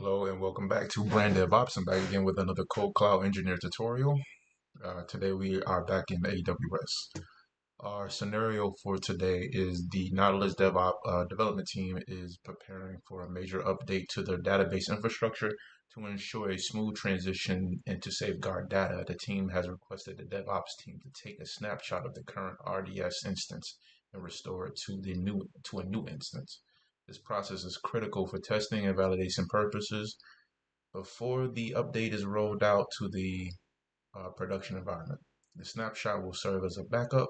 Hello and welcome back to Brand DevOps. I'm back again with another KodeKloud engineer tutorial. Today we are back in AWS. Our scenario for today is the Nautilus DevOps development team is preparing for a major update to their database infrastructure to ensure a smooth transition and to safeguard data. The team has requested the DevOps team to take a snapshot of the current RDS instance and restore it to a new instance. This process is critical for testing and validation purposes before the update is rolled out to the production environment. The snapshot will serve as a backup,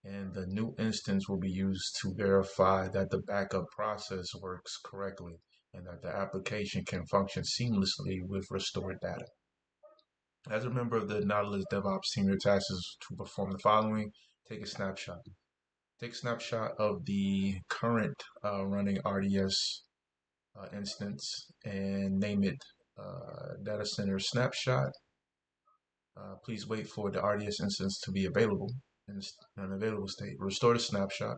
and the new instance will be used to verify that the backup process works correctly and that the application can function seamlessly with restored data. As a member of the Nautilus DevOps team, your task is to perform the following. Take a snapshot. Take a snapshot of the current running RDS instance and name it data center snapshot. Please wait for the RDS instance to be available in an available state. Restore the snapshot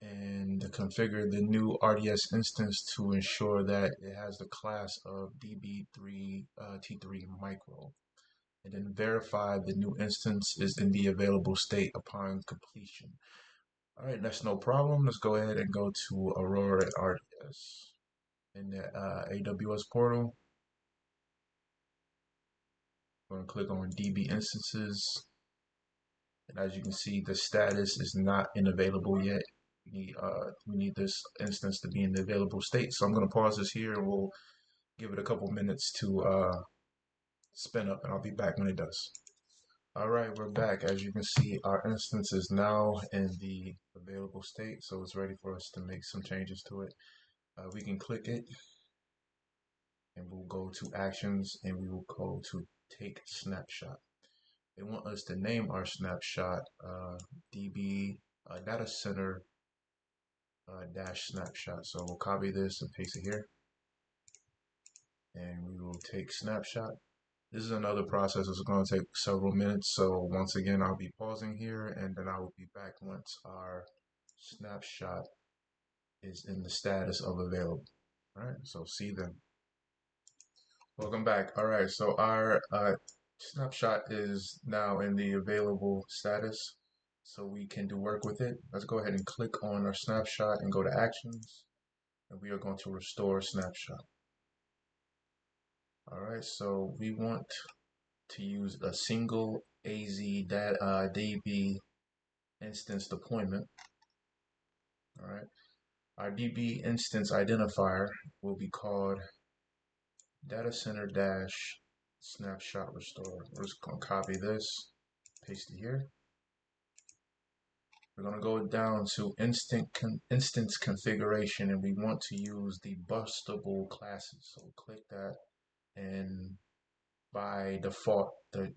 and configure the new RDS instance to ensure that it has the class of DB3 T3 micro. And then verify the new instance is in the available state upon completion. All right, that's no problem. Let's go ahead and go to Aurora RDS in the AWS portal. I'm going to click on DB instances. And as you can see, the status is not available yet. We need this instance to be in the available state. So I'm going to pause this here and we'll give it a couple minutes to spin up, and I'll be back when it does. All right, we're back. As you can see, our instance is now in the available state, so it's ready for us to make some changes to it. We can click it, and we'll go to Actions, and we will go to Take Snapshot. They want us to name our snapshot DB Data Center dash snapshot. So we'll copy this and paste it here, and we will take snapshot. This is another process. It's going to take several minutes. So once again, I'll be pausing here, and then I will be back once our snapshot is in the status of available. All right, so see you then. Welcome back. All right, so our snapshot is now in the available status, so we can do work with it. Let's go ahead and click on our snapshot and go to Actions, and we are going to restore snapshot. All right, so we want to use a single AZ DB instance deployment. All right, our DB instance identifier will be called data center dash snapshot restore. We're just going to copy this, paste it here. We're going to go down to instance configuration, and we want to use the bustable classes. So click that, and by default, the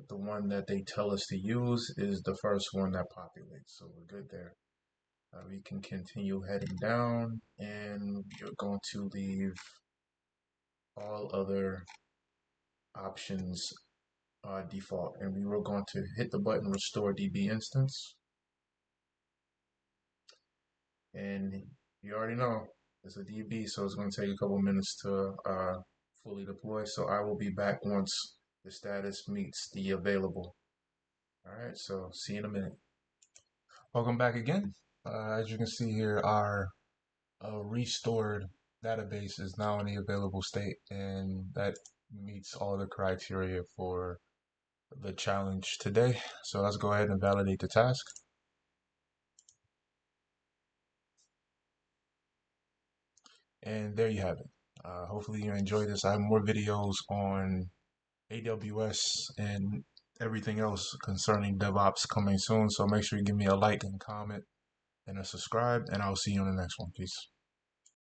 one that they tell us to use is the first one that populates. So we're good there. We can continue heading down, and you're going to leave all other options default, and we were going to hit the button restore DB instance. And you already know it's a DB, so it's going to take a couple minutes to fully deploy. So I will be back once the status meets the available. All right, so see you in a minute. Welcome back again. As you can see here, our restored database is now in the available state, and that meets all the criteria for the challenge today. So let's go ahead and validate the task. And there you have it. Hopefully you enjoyed this. I have more videos on AWS and everything else concerning DevOps coming soon. So make sure you give me a like and comment and a subscribe, and I'll see you on the next one. Peace.